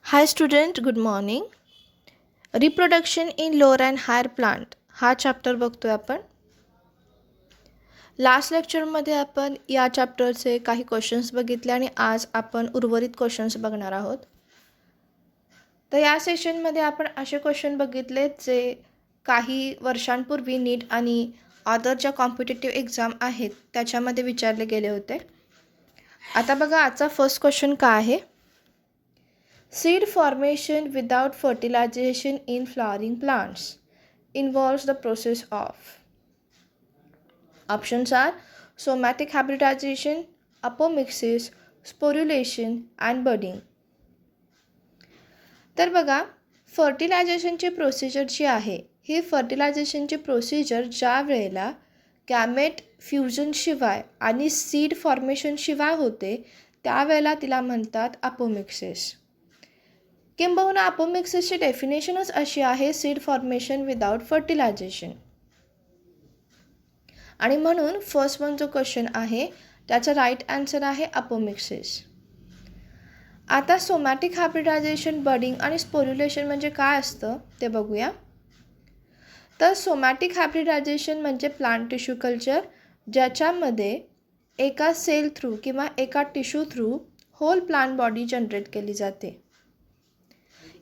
High student, good morning. Reproduction in lower and higher plant हा chapter बघतोय आपण. Last लेक्चरमध्ये आपण या चॅप्टरचे काही क्वेश्चन्स बघितले आणि आज आपण उर्वरित क्वेश्चन्स बघणार आहोत. तर या सेशनमध्ये आपण असे क्वेश्चन बघितले जे काही वर्षांपूर्वी नीट आणि अदर ज्या कॉम्पिटेटिव्ह एक्झाम आहेत त्याच्यामध्ये विचारले गेले होते. आता बघा आजचा फर्स्ट क्वेश्चन काय आहे. Seed formation without fertilization in flowering plants involves the process of. Options are somatic hybridization, apomixis, sporulation and budding. तर बघा, फर्टिलायझेशनची प्रोसिजर जी आहे ही फर्टिलायझेशनची प्रोसिजर ज्या वेळेला गॅमेट फ्युजनशिवाय आणि सीड फॉर्मेशनशिवाय होते त्यावेळेला तिला म्हणतात अपोमिक्सिस. किंबहुना अपोमिक्सिसची डेफिनेशनच अशी आहे, सीड फॉर्मेशन विदाउट फर्टिलायझेशन. आणि म्हणून फर्स्ट वन जो क्वेश्चन आहे त्याचा राईट आन्सर आहे अपोमिक्सिस. आता सोमॅटिक हायब्रिडायझेशन, बडिंग आणि स्पोर्युलेशन म्हणजे काय असतं ते बघूया. तर सोमॅटिक हायब्रिडायझेशन म्हणजे प्लांट टिश्यू कल्चर ज्याच्यामध्ये एका सेल थ्रू किंवा एका tissue through whole plant body generate केली जाते.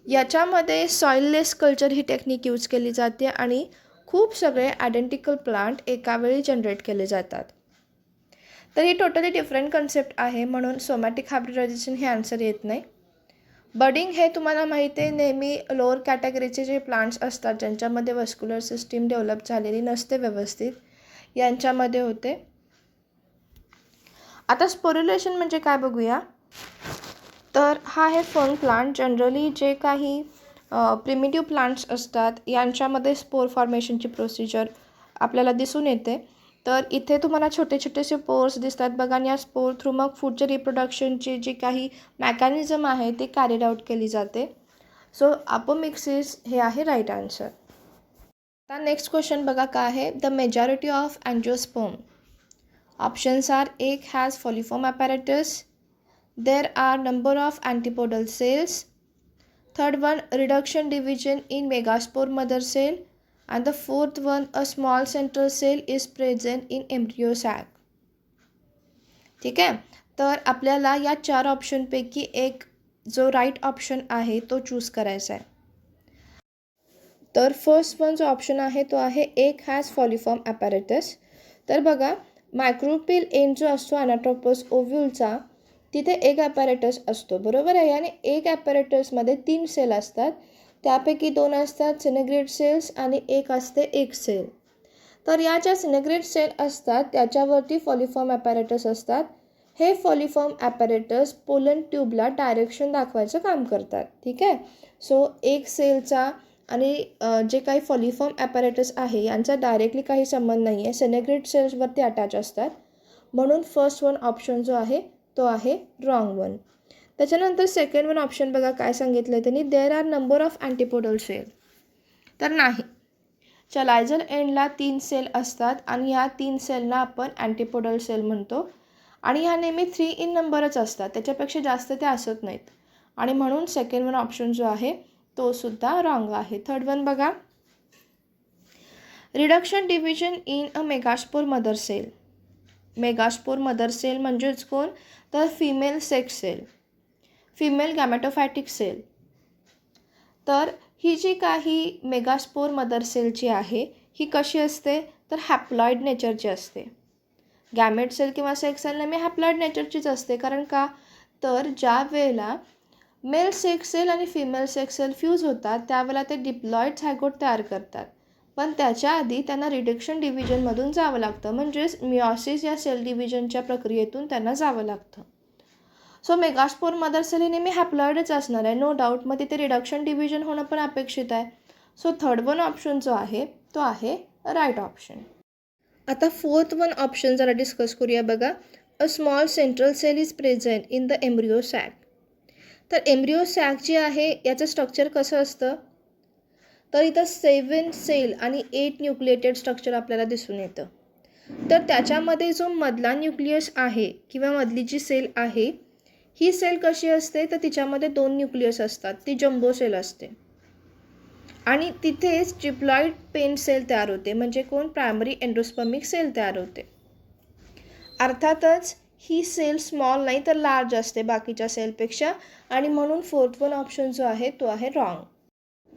याच्यामध्ये सॉइललेस कल्चर ही टेक्निक यूज केली जाते आणि खूप सगळे आयडेंटिकल प्लांट एकावेळी जनरेट केले जातात. तर ही टोटली डिफरंट कन्सेप्ट आहे, म्हणून सोमॅटिक हायब्रिडायझेशन हे आन्सर येत नाही. बडिंग हे तुम्हाला माहिती आहे नेहमी लोअर कॅटेगरीचे जे प्लांट्स असतात ज्यांच्यामध्ये वस्क्युलर सिस्टीम डेव्हलप झालेली नसते व्यवस्थित, यांच्यामध्ये होते. आता स्पोर्युलेशन म्हणजे काय बघूया. तर हा आहे फर्न प्लांट. जनरली जे काही प्रिमिटिव्ह प्लांट्स असतात यांच्यामध्ये स्पोर फॉर्मेशनची प्रोसिजर आपल्याला दिसून येते. तर इथे तुम्हाला छोटे छोटेसे पोर्स दिसतात बघा, आणि या स्पोर थ्रू मग पुढचे रिप्रोडक्शनची जी काही मॅकॅनिझम आहे ती कॅरीड आउट केली जाते. सो अपोमिक्सिस हे आहे राईट आन्सर. आता नेक्स्ट क्वेश्चन बघा काय आहे. The majority of angiosperm. Options are एक has filiform apparatus, there are number of antipodal cells, third one reduction division in megaspore mother cell, and the fourth one a small central cell is present in embryo sac. ठीक आहे. तर आपल्याला या 4 ऑप्शनपैकी एक जो right option आहे तो choose करायचा आहे. तर फर्स्ट वन जो ऑप्शन आहे तो आहे एक हॅज फॉलिफॉर्म ॲपॅरेटस. तर बघा, मायक्रोपिल एंड जो असतो अनाट्रोपस ओव्ह्यूलचा तिथे एक ॲपॅरेटस असतो, बरोबर आहे. आणि एक ॲपॅरेटसमध्ये 3 सेल असतात, त्यापैकी 2 असतात सिनेग्रेट सेल्स आणि एक असते एक सेल. तर या ज्या सिनेग्रेट सेल असतात त्याच्यावरती फॉलिफॉर्म ॲपॅरेटस असतात. हे फॉलिफॉर्म ॲपॅरेटस पोलन ट्यूबला डायरेक्शन दाखवायचं काम करतात. ठीक आहे. सो एक सेलचा आणि जे काही फॉलिफॉर्म ॲपॅरेटस आहे यांचा डायरेक्टली काही संबंध नाही आहे, सिनेग्रेट सेल्सवरती अटॅच असतात. म्हणून फर्स्ट वन ऑप्शन जो आहे तो आहे रॉंग वन. त्याच्यानंतर सेकंड वन ऑप्शन बघा काय सांगितलं आहे त्यांनी, there are number of antipodal cell. तर नाही, चलायझल एंडला 3 सेल असतात आणि ह्या 3 सेलना आपण अँटीपोडल सेल म्हणतो. आणि ह्या नेहमी 3 इन नंबरच असतात, त्याच्यापेक्षा जास्त ते असत नाहीत. आणि म्हणून सेकंड वन ऑप्शन जो आहे तो सुद्धा रॉंग आहे. थर्ड वन बघा, reduction division in a megaspore mother cell. Megaspore mother cell म्हणजेच कोण, तर female sex cell, female gametophytic cell. तर ही जी काही मेगास्पोर मदर सेलची आहे ही कशी असते, तर हॅप्लॉइड नेचरची असते. गॅमेट सेल किंवा सेक्स सेल नेहमी हॅप्लॉइड नेचरचीच असते. कारण का, तर ज्या वेळेला मेल सेक्स सेल आणि फिमेल सेक्स सेल फ्यूज होतात त्यावेळेला ते डिप्लॉइड झायगोट तयार करतात. पण त्याच्या आधी त्यांना रिडक्शन डिव्हिजनमधून जावं लागतं, म्हणजेच मिओसिस या सेल डिव्हिजनच्या प्रक्रियेतून त्यांना जावं लागतं. सो मेगास्पोर मदर सेल ही नेहमी हॅप्लॉइडच असणार आहे, नो डाऊट. मग तिथे रिडक्शन डिव्हिजन होणं पण अपेक्षित आहे. सो थर्ड वन ऑप्शन जो आहे तो आहे राईट ऑप्शन. आता फोर्थ वन ऑप्शन जरा डिस्कस करूया बघा. A small central cell is present in the embryo sac. तर एम्ब्रियो सॅक जी आहे याचं स्ट्रक्चर कसं असतं, तर इथं 7 सेल आणि 8 न्यूक्लिएटेड स्ट्रक्चर आपल्याला दिसून येतं. तर त्याच्यामध्ये जो मधला न्यूक्लियस आहे किंवा मधली जी सेल आहे ही सेल कशी असते तर तिच्यामध्ये 2 न्यूक्लियस असतात, ती जम्बो सेल असते आणि तिथेच डिप्लॉइड पेन सेल तयार होते, म्हणजे कोण प्रायमरी एंडोस्पर्मिक सेल तयार होते. अर्थातच ही सेल स्मॉल नाही तर लार्ज असते बाकीच्या सेलपेक्षा आणि म्हणून 4th वन ऑप्शन जो आहे तो आहे wrong.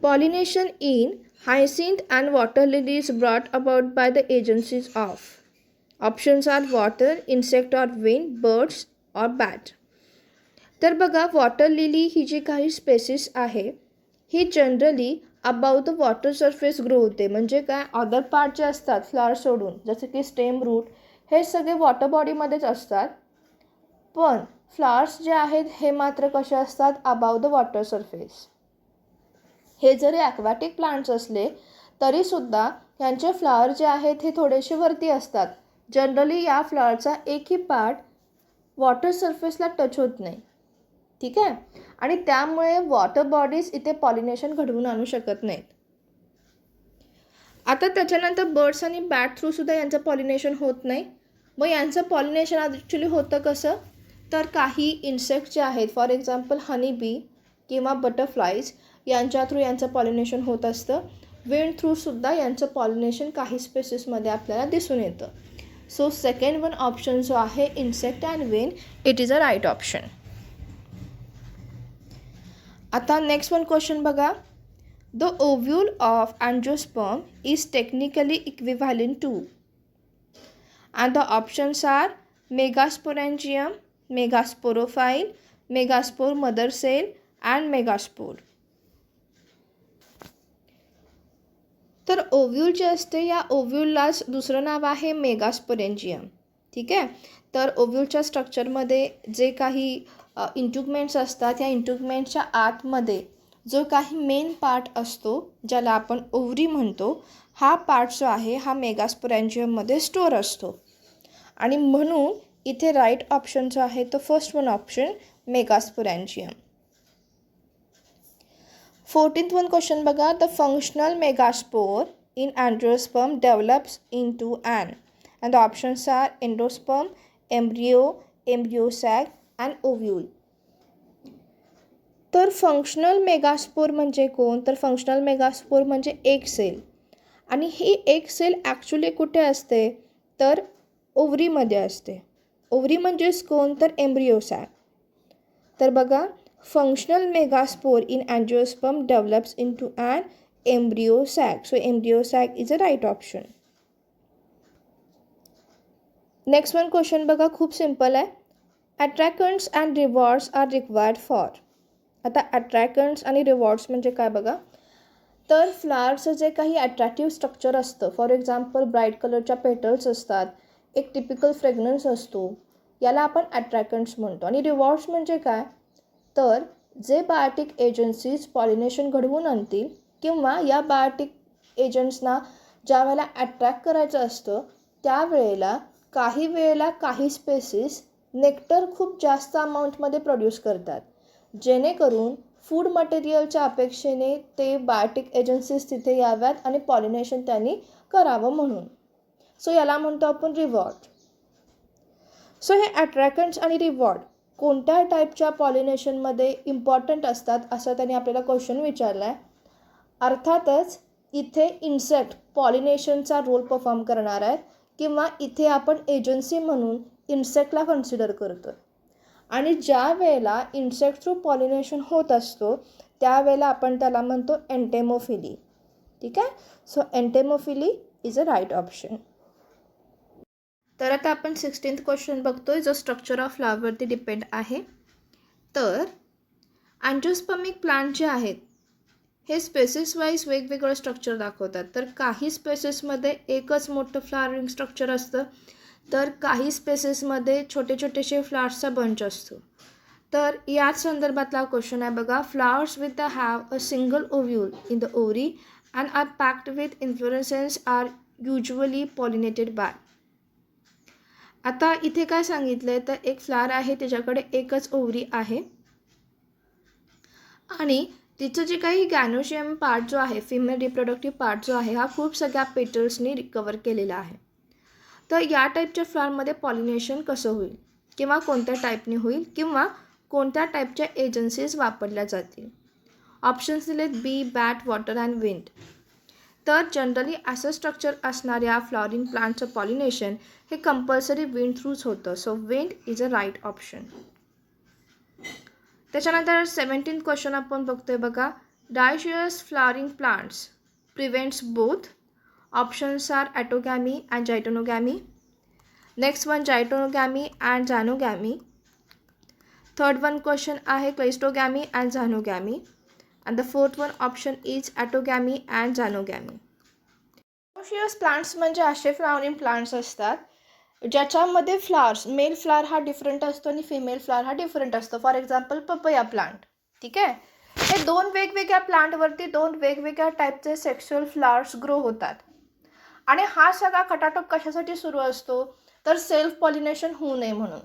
Pollination in hyacinth and water lily is brought about by the agencies of. Options are water, insect or wind, birds or bat. तर बघा, वॉटर लिली ही जी काही स्पेसिस आहे ही generally above the water surface grow होते. म्हणजे काय, अदर पार्ट जे असतात फ्लॉवर सोडून, जसं की स्टेम, रूट, हे सगळे वॉटर बॉडीमध्येच असतात. पण फ्लॉवर्स जे आहेत हे मात्र कसे असतात, अबाव द वॉटर सरफेस. हे जरी ॲक्वॅटिक प्लांट्स असले तरीसुद्धा यांचे फ्लॉवर जे आहेत हे थोडेसे वरती असतात. जनरली या फ्लॉवरचा एकही पार्ट वॉटर सरफेसला टच होत नाही. ठीक आहे, आणि त्यामुळे वॉटर बॉडीज इथे पॉलिनेशन घडवून आणू शकत नाहीत. आता त्याच्यानंतर बर्ड्स आणि बॅट थ्रूसुद्धा यांचं पॉलिनेशन होत नाही. मग यांचं पॉलिनेशन ॲक्च्युली होतं कसं, तर काही इन्सेक्ट जे आहेत, फॉर एक्झाम्पल हनी बी किंवा बटरफ्लाईज, यांच्या थ्रू यांचं पॉलिनेशन होत असतं. विंड थ्रूसुद्धा यांचं पॉलिनेशन काही स्पेसिसमध्ये आपल्याला दिसून येतं. सो सेकंड वन ऑप्शन जो आहे insect and wind, it is a right option. आता नेक्स्ट वन क्वेश्चन बघा. The ovule of angiosperm is technically equivalent to. and the options are megasporangium, megasporophyll, megaspore mother cell and megaspore. तर ovule जे असते या ओव्ह्यूललाच दुसरं नाव आहे megasporangium. ठीक आहे, तर ओव्ह्यूलच्या स्ट्रक्चरमध्ये जे काही इंट्युगमेंट्स असतात या इंट्युगमेंटच्या आतमध्ये जो काही मेन पार्ट असतो ज्याला आपण ओव्हरी म्हणतो, हा पार्ट जो आहे हा मेगास्पोरेंजियममध्ये स्टोअर असतो. आणि म्हणून इथे राईट ऑप्शन जो आहे तो first one option megasporangium. 14th one question बघा. The functional megaspore in angiosperm develops in to and the options are endosperm, embryo, embryo sac and ovule. तर फंक्शनल मेगास्पोर म्हणजे कोण, तर फंक्शनल मेगास्पोर म्हणजे एक सेल. आणि ही एक सेल ॲक्च्युली कुठे असते, तर ओव्हरीमध्ये असते. ओव्हरी म्हणजेच कोण, तर एम्ब्रियो सॅक. तर बघा, functional megaspore in angiosperm develops in to and embryo sac. So embryo sac is a right option. Next one question बघा, खूप सिम्पल आहे. Attractants and rewards are required for. आता अट्रॅकंट्स आणि रिवॉर्ड्स म्हणजे काय बघा, तर फ्लावरचं जे काही अट्रॅक्टिव्ह स्ट्रक्चर असतं, फॉर एक्झाम्पल ब्राईट कलरच्या पेटल्स असतात, एक टिपिकल फ्रेग्रन्स असतो, याला आपण अट्रॅकंट्स म्हणतो. आणि रिवॉर्ड्स म्हणजे काय, तर जे बायोटिक एजन्सीज पॉलिनेशन घडवून आणतील किंवा या बायोटिक एजंट्सना ज्या वेळेला अट्रॅक्ट करायचं असतं त्यावेळेला काही स्पेसिस नेक्टर खूप जास्त अमाऊंटमध्ये प्रोड्यूस करतात, जेणेकरून फूड मटेरियलच्या अपेक्षेने ते बायोटिक एजन्सीज तिथे याव्यात आणि पॉलिनेशन त्यांनी करावं म्हणून. सो याला म्हणतो आपण रिवॉर्ड. सो हे अट्रॅकंट्स आणि रिवॉर्ड कोणत्या टाईपच्या पॉलिनेशनमध्ये इम्पॉर्टंट असतात असं त्यांनी आपल्याला क्वेश्चन विचारला आहे. अर्थातच इथे इन्सेक्ट पॉलिनेशनचा रोल परफॉर्म करणार आहेत किंवा इथे आपण एजन्सी म्हणून इन्सेक्टला कन्सिडर करतो. आणि ज्या वेळेला इन्सेक्ट थ्रू पॉलिनेशन होत असतो त्यावेळेला आपण त्याला म्हणतो एंटेमोफिली. ठीक आहे, so entomophily is a right option. तर आता आपण 16th क्वेश्चन बघतोय जो स्ट्रक्चर ऑफ फ्लॉवरवरती डिपेंड आहे. तर अँजिओस्पर्मिक प्लांट जे आहेत हे स्पेसिस वाईज वेगवेगळं स्ट्रक्चर दाखवतात. तर काही स्पेसिसमध्ये एकच मोठं फ्लॉवरिंग स्ट्रक्चर असतं, तर काही स्पेसिसमध्ये छोटे छोटेसे फ्लॉवर्सचा बंच असतो. तर याच संदर्भातला क्वेश्चन आहे बघा. Flowers with the have a single ovule in the ovary and are packed with inflorescence are usually pollinated by. आता इथे काय सांगितलं आहे, तर एक फ्लॉवर आहे त्याच्याकडे एकच ओव्हरी आहे आणि तिचं जे काही गॅनोशियम पार्ट जो आहे, फिमेल रिप्रोडक्टिव्ह पार्ट जो आहे, हा खूप सगळ्या पेटल्सनी रिकवर केलेला आहे. तर या टाईपच्या फ्लॉवरमध्ये पॉलिनेशन कसं होईल किंवा कोणत्या टाईपने होईल किंवा कोणत्या टाईपच्या एजन्सीज वापरल्या जातील? ऑप्शन्स दिलेत bee, bat, water and wind. तर जनरली असं स्ट्रक्चर असणाऱ्या फ्लॉवरिंग प्लांटचं पॉलिनेशन हे कंपल्सरी विंड थ्रूच होतं. So wind is a right option. त्याच्यानंतर 17th क्वेश्चन आपण बघतोय बघा. Dioecious flowering plants prevents both. Options are autogamy and geitonogamy. Next one geitonogamy and xenogamy. Third one question आहे cleistogamy and xenogamy. And the fourth one option is autogamy and xenogamy. Dioecious plants म्हणजे असे flowering plants असतात ज्याच्यामध्ये flowers, male flower हा different असतो आणि female flower हा different असतो. For example papaya plant. ठीक आहे. हे दोन वेगवेगळ्या प्लांटवरती दोन वेगवेगळ्या टाईपचे सेक्शुअल फ्लावर्स ग्रो होतात. आणि हा सगळा खटाटोप कशासाठी सुरू असतो तर सेल्फ पॉलिनेशन होऊ नये म्हणून.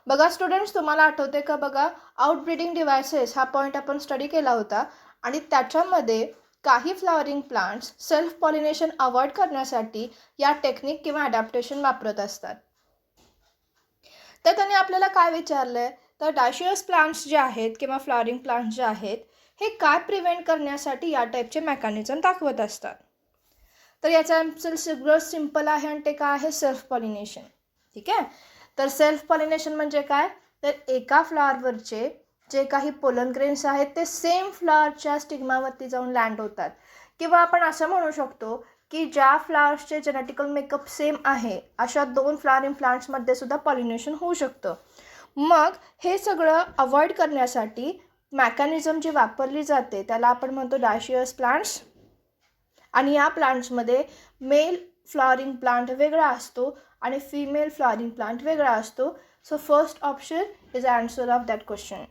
बघा स्टुडंट्स, तुम्हाला आठवते का बघा आउटब्रीडिंग डिव्हायसेस हा पॉईंट आपण स्टडी केला होता आणि त्याच्यामध्ये काही flowering plants self pollination avoid करण्यासाठी या टेक्निक किंवा ॲडॅप्टेशन वापरत असतात. तर त्यांनी आपल्याला काय विचारलं आहे तर डायशियस प्लांट्स जे आहेत किंवा फ्लॉवरिंग प्लांट्स जे आहेत हे काय प्रिव्हेंट करण्यासाठी या टाईपचे मेकॅनिझम दाखवत असतात. तर याचं आन्सर सगळं सिम्पल आहे आणि ते काय आहे सेल्फ पॉलिनेशन. ठीक आहे. तर सेल्फ पॉलिनेशन म्हणजे काय तर एका फ्लॉवरवरचे जे काही पोलन ग्रेन्स आहेत ते सेम फ्लॉवरच्या स्टिग्मावरती जाऊन लँड होतात. किंवा आपण असं म्हणू शकतो की ज्या फ्लॉवर्सचे जेनेटिकल मेकअप सेम आहे अशा दोन फ्लॉवरिंग प्लांट्समध्ये सुद्धा पॉलिनेशन होऊ शकतं. मग हे सगळं अवॉइड करण्यासाठी मेकॅनिझम जी वापरली जाते त्याला आपण म्हणतो डायशियस प्लांट्स. आणि या प्लांट्समध्ये मेल फ्लॉवरिंग प्लांट वेगळा असतो आणि फिमेल फ्लॉवरिंग प्लांट वेगळा असतो. So first option is answer of that question.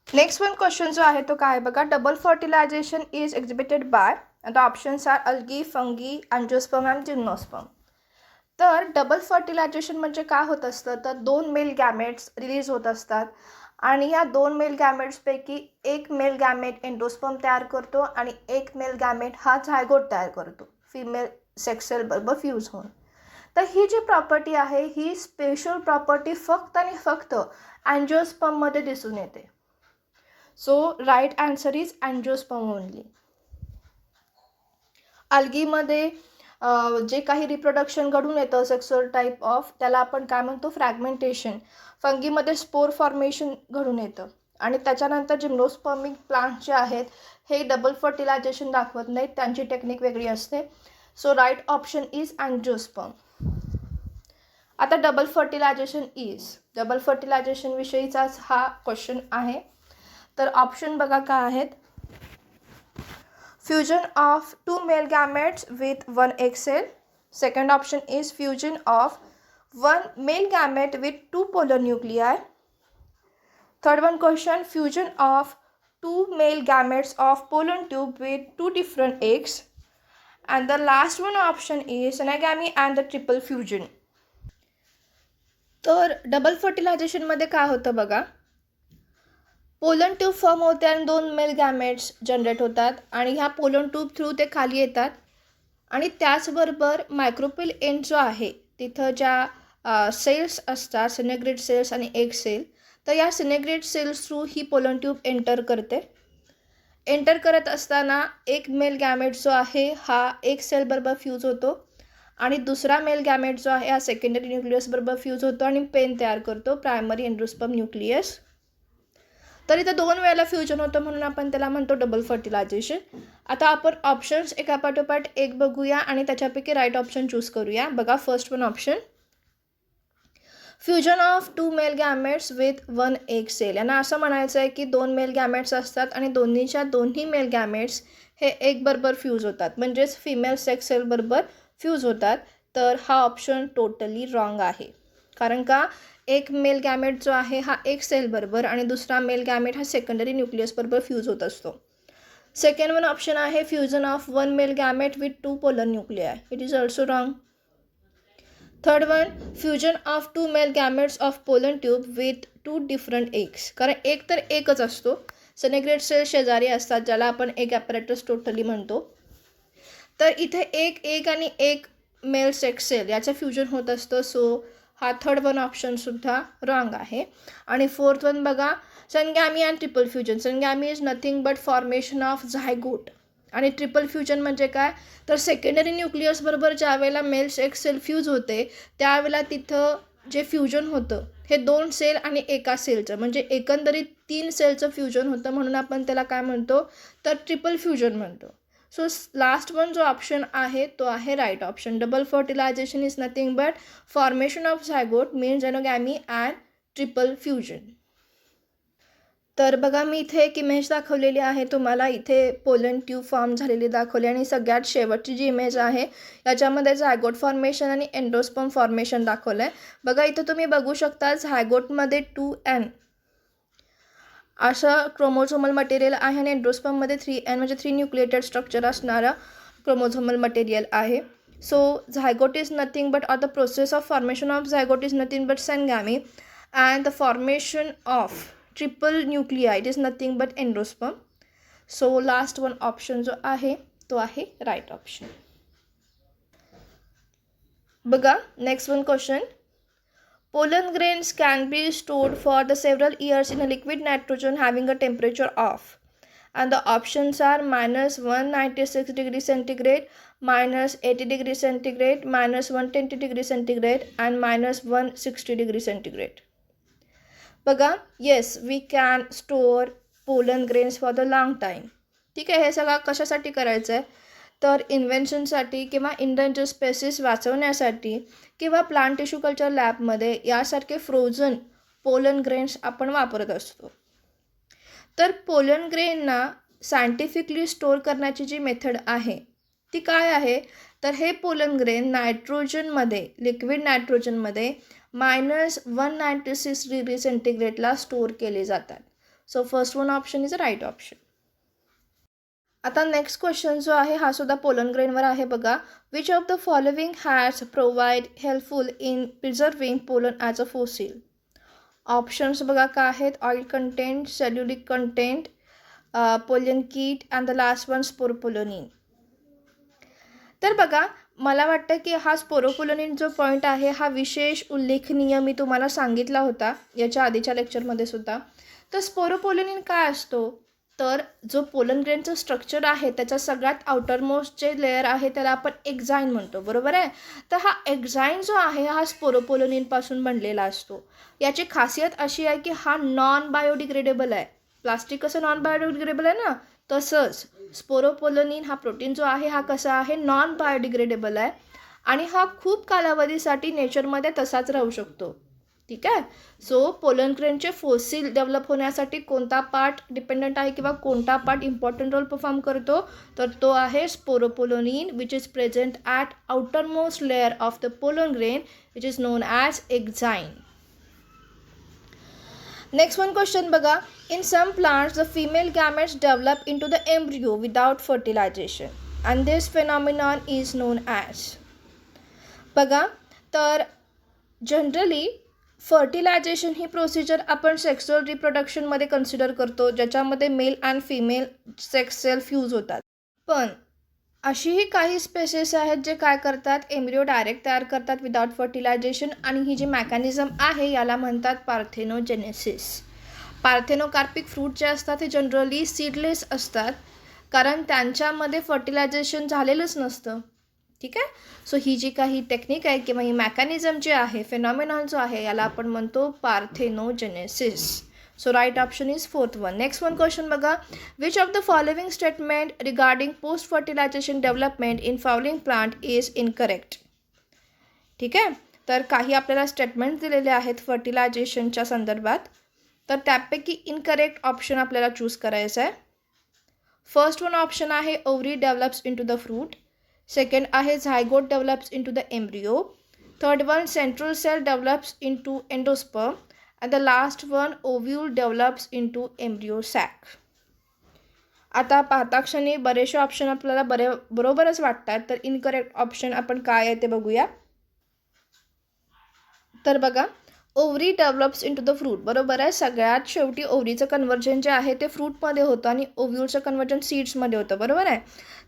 Next one question जो आहे तो काय बघा. Double fertilization is exhibited by. The options are algae, fungi, angiosperm and gymnosperm. तर डबल फर्टिलायझेशन म्हणजे काय होत असतं तर दोन मेल गॅमेट्स रिलीज होत असतात आणि या दोन मेल गॅमेट्सपैकी एक मेल गॅमेट एंडोस्पर्म तयार करतो आणि एक मेल गॅमेट हा झायगोट तयार करतो फिमेल सेक्सेल बरोबर फ्यूज होऊन. तर ही जी प्रॉपर्टी आहे ही स्पेशल प्रॉपर्टी फक्त आणि फक्त अँजिओस्पर्ममध्ये दिसून येते. So right answer is angiosperm only. अल्गीमध्ये जे काही रिप्रोडक्शन घडून येतं सेक्सुअल टाईप ऑफ त्याला आपण काय म्हणतो फ्रॅगमेंटेशन. फंगीमध्ये स्पोर फॉर्मेशन घडून येतं आणि त्याच्यानंतर जिम्नोस्पर्मिक प्लांट जे आहेत हे डबल फर्टिलायझेशन दाखवत नाहीत, त्यांची टेक्निक वेगळी असते. So right option is angiosperm. आता डबल फर्टिलायझेशन विषयीचाच हा क्वेश्चन आहे. तर ऑप्शन बघा काय आहेत. Fusion of two male gametes with one egg cell. Second option is fusion of one male gamete with two polar nuclei. Third one question, fusion of two male gametes of pollen tube with two different eggs. And the last one option is anagamy and the triple fusion. तर double फर्टिलायझेशनमध्ये काय होतं बघा. Pollen tube form होते आणि दोन male gametes generate होतात आणि ह्या पोलन ट्यूब थ्रू ते खाली येतात आणि त्याचबरोबर मायक्रोपिल एंड जो आहे तिथं ज्या सेल्स असतात सिनेग्रेट सेल्स आणि एग सेल, तर या सिनेग्रेट सेल्स थ्रू ही पोलन ट्यूब एंटर करते. एंटर करत असताना एक मेल गॅमेट जो आहे हा एक सेलबरोबर फ्यूज होतो आणि दुसरा मेल गॅमेट जो आहे हा सेकंडरी न्यूक्लियसबरोबर फ्यूज होतो आणि पेन तयार करतो प्रायमरी एंडोस्पर्म न्यूक्लियस. तर इथं दोन वेळेला फ्युजन होतं म्हणून आपण त्याला म्हणतो डबल फर्टिलायझेशन. आता आपण ऑप्शन्स एकापाठोपाठ एक बघूया आणि त्याच्यापैकी राईट ऑप्शन चूज करूया. बघा first one option, fusion of two male gametes with one egg cell. यांना असं म्हणायचं आहे की दोन मेल गॅमेट्स असतात आणि दोन्ही मेल गॅमेट्स हे एग बरोबर फ्यूज होतात म्हणजेच फिमेल सेक्स सेल बरोबर फ्यूज होतात. तर हा ऑप्शन टोटली रॉंग आहे. कारण का एक मेल गॅमेट जो आहे हा एक सेल बरोबर आणि दुसरा मेल गॅमेट हा सेकंडरी न्यूक्लियस बरोबर फ्यूज होत असतो. सेकंड वन ऑप्शन आहे fusion of one male gamete with two polar nuclei. It is also wrong. Third one, fusion of two male gametes of pollen tube with two different eggs. कारण एक तर एकच असतो, सिनेग्रेट sale शेजारी असतात ज्याला आपण एग ॲपॅरेटस टोटली म्हणतो. तर इथे एक एग आणि एक मेल सेक्स सेल याचं फ्युजन होत असतं. सो हा थर्ड वन ऑप्शनसुद्धा रॉंग आहे. आणि फोर्थ वन बघा, syngamy and triple fusion. Syngamy is nothing but formation of zygote. आणि ट्रिपल फ्युजन म्हणजे काय, तर सेकंडरी न्यूक्लियसबरोबर ज्या वेळेला मेल सेक्स सेल फ्यूज होते त्यावेळेला तिथं जे फ्युजन होतं हे 2 सेल आणि एका सेलचं म्हणजे एकंदरीत 3 सेलचं फ्युजन होतं, म्हणून आपण त्याला काय म्हणतो, तर ट्रिपल फ्युजन म्हणतो. सो लास्ट वन जो ऑप्शन आहे तो आहे right option. Double fertilization is nothing but formation of zygote means xenogamy and triple fusion. तर बघा, मी इथे एक इमेज दाखवलेली आहे तुम्हाला. इथे पोलन ट्यूब फॉर्म झालेली दाखवली आणि सगळ्यात शेवटची जी इमेज आहे याच्यामध्ये झायगोट फॉर्मेशन आणि एंडोस्पर्म फॉर्मेशन दाखवलं आहे. बघा, इथं तुम्ही बघू शकता झायगोटमध्ये 2N असं क्रोमोझोमल मटेरियल आहे आणि एंडोस्पर्ममध्ये 3N म्हणजे 3 न्यूक्लिएटेड स्ट्रक्चर असणारा क्रोमोझोमल मटेरियल आहे. So zygote is nothing but, or the process of formation of zygote is nothing but syngamy and the formation of triple nuclei is nothing but endosperm. So last one option जो आहे तो आहे right option. बघा, next one question. Pollen grains can be stored for the several years in a liquid nitrogen having a temperature of, and the options are -196 degree centigrade, -80 degree centigrade, -120 degree centigrade and -160 degree centigrade. बघा, yes we can store pollen grains for the long time. ठीक आहे, हे सगळं कशासाठी करायचं आहे, तर इन्व्हेन्शनसाठी किंवा इंडेंजर स्पेसीस वाचवण्यासाठी किंवा प्लांट टिश्यू कल्चर लॅबमध्ये यासारखे फ्रोझन पोलन ग्रेन्स आपण वापरत असतो. तर पोलन ग्रेनना सायंटिफिकली स्टोअर करण्याची जी मेथड आहे ती काय आहे, तर हे पोलन ग्रेन नायट्रोजनमध्ये, लिक्विड नायट्रोजनमध्ये -196 डिग्री सेंटीग्रेडला स्टोअर केले जातात. So first one option is a right option. आता नेक्स्ट क्वेश्चन जो आहे हा सुद्धा पोलन ग्रेनवर आहे. बघा, which of the following has provide helpful in preserving pollen as a fossil. Options बघा काय आहेत, oil content, cellulic content, pollen kit and the last one sporopollenin. तर बघा, मला वाटतं की हा स्पोरोपोलोनिन जो पॉईंट आहे हा विशेष उल्लेखनीय मी तुम्हाला सांगितला होता याच्या आधीच्या लेक्चरमध्ये सुद्धा. तर स्पोरोपोलोनिन काय असतो, तर जो पोलन ग्रेनचं स्ट्रक्चर आहे त्याचा सगळ्यात आउटरमोस्ट जे लेअर आहे त्याला आपण एक्झाईन म्हणतो, बरोबर आहे. तर हा एक्झाईन जो आहे हा स्पोरोपोलोनिनपासून बनलेला असतो. याची खासियत अशी आहे की हा नॉन बायोडिग्रेडेबल आहे. प्लास्टिक कसं नॉन बायोडिग्रेडेबल आहे ना, तसंच स्पोरोपोलोनिन हा प्रोटीन जो आहे हा कसा आहे, नॉन बायोडिग्रेडेबल आहे आणि हा खूप कालावधीसाठी नेचरमध्ये तसाच राहू शकतो. ठीक आहे. सो पोलन ग्रेनचे फोसिल डेव्हलप होण्यासाठी कोणता पार्ट डिपेंडंट आहे किंवा कोणता पार्ट इम्पॉर्टंट रोल परफॉर्म करतो, तर तो आहे sporopollenin which is present at outermost layer of the pollen grain which is known as exine. Next one question बघा, in some plants the female gametes develop in to the embryo without fertilization and this phenomenon is known as. बघा, तर generally fertilization ही procedure आपण sexual रिप्रोडक्शनमध्ये consider करतो, ज्याच्यामध्ये male and female sex cell fuse होतात. पण अशीही काही स्पेसेस आहेत जे काय करतात, एम्ब्रिओ डायरेक्ट तयार करतात विदाउट फर्टिलायझेशन, आणि ही जी मेकॅनिझम आहे याला म्हणतात पार्थेनोजेनेसिस. पार्थेनोकार्पिक फ्रूट जे असतात हे जनरली सीडलेस असतात कारण त्यांच्यामध्ये फर्टिलायझेशन झालेलंच नसतं. ठीक आहे. सो ही जी काही टेक्निक आहे किंवा ही मेकॅनिझम जे आहे, फेनॉमिनॉन जो आहे याला आपण म्हणतो parthenogenesis. So right option is fourth one. Next one question बघा, which of the following statement regarding post fertilization development in flowering plant is incorrect. ठीक आहे. तर काही आपल्याला स्टेटमेंट दिलेले आहेत फर्टिलायझेशनच्या संदर्भात, तर त्यापैकी इनकरेक्ट ऑप्शन आपल्याला चूज करायचं आहे. फर्स्ट वन ऑप्शन आहे ovary develops in to the fruit. Second आहे zygote develops in to the embryo. Third one central cell develops in to endosperm and the last one ovule develops in to embryo sac. आता पाहता क्षणी बरेचसे option आपल्याला बरोबरच वाटतात, तर incorrect option आपण काय आहे ते बघूया. तर बघा, ovary develops into the fruit. बरोबर आहे. सगळ्यात शेवटी ओव्हरीचं कन्व्हर्जन जे आहे ते फ्रूटमध्ये होतं आणि ओव्ह्यूलचं कन्व्हर्जन सीड्समध्ये होतं. बरोबर आहे.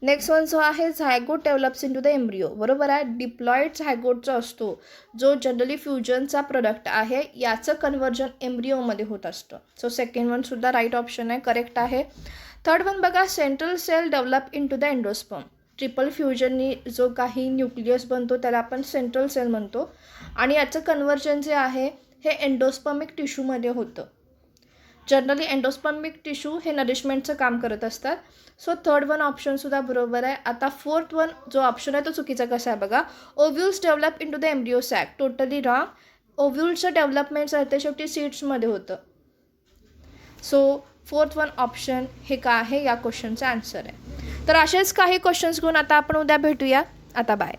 नेक्स्ट वन जो आहे zygote develops into the embryo. बरोबर आहे. डिप्लॉइड झायगोट जो असतो, जो जनरली फ्युजनचा प्रोडक्ट आहे, याचं कन्व्हर्जन एम्ब्रिओमध्ये होत असतं. सो सेकंड वन सुद्धा राईट ऑप्शन आहे, करेक्ट आहे. थर्ड वन बघा, central cell develop into the endosperm. ट्रिपल फ्युजननी जो काही न्यूक्लियस बनतो त्याला आपण सेंट्रल सेल म्हणतो आणि याचं कन्व्हर्जन जे आहे हे एंडोस्पर्मिक टिश्यूमध्ये होतं. जनरली एंडोस्पर्मिक टिश्यू हे नरिशमेंटचं काम करत असतात. सो थर्ड वन ऑप्शनसुद्धा बरोबर आहे. आता फोर्थ वन जो ऑप्शन आहे तो चुकीचा कसा आहे बघा. Ovules develop into the embryo sac. Totally wrong. ओव्ह्यूल्सचं डेव्हलपमेंट ते शेवटी सीड्समध्ये होतं. सो फोर्थ वन ऑप्शन हे का आहे या क्वेश्चनचा आन्सर आहे. तर असेच काही क्वेश्चन्स घेऊन आता आपण उद्या भेटूया. आता बाय.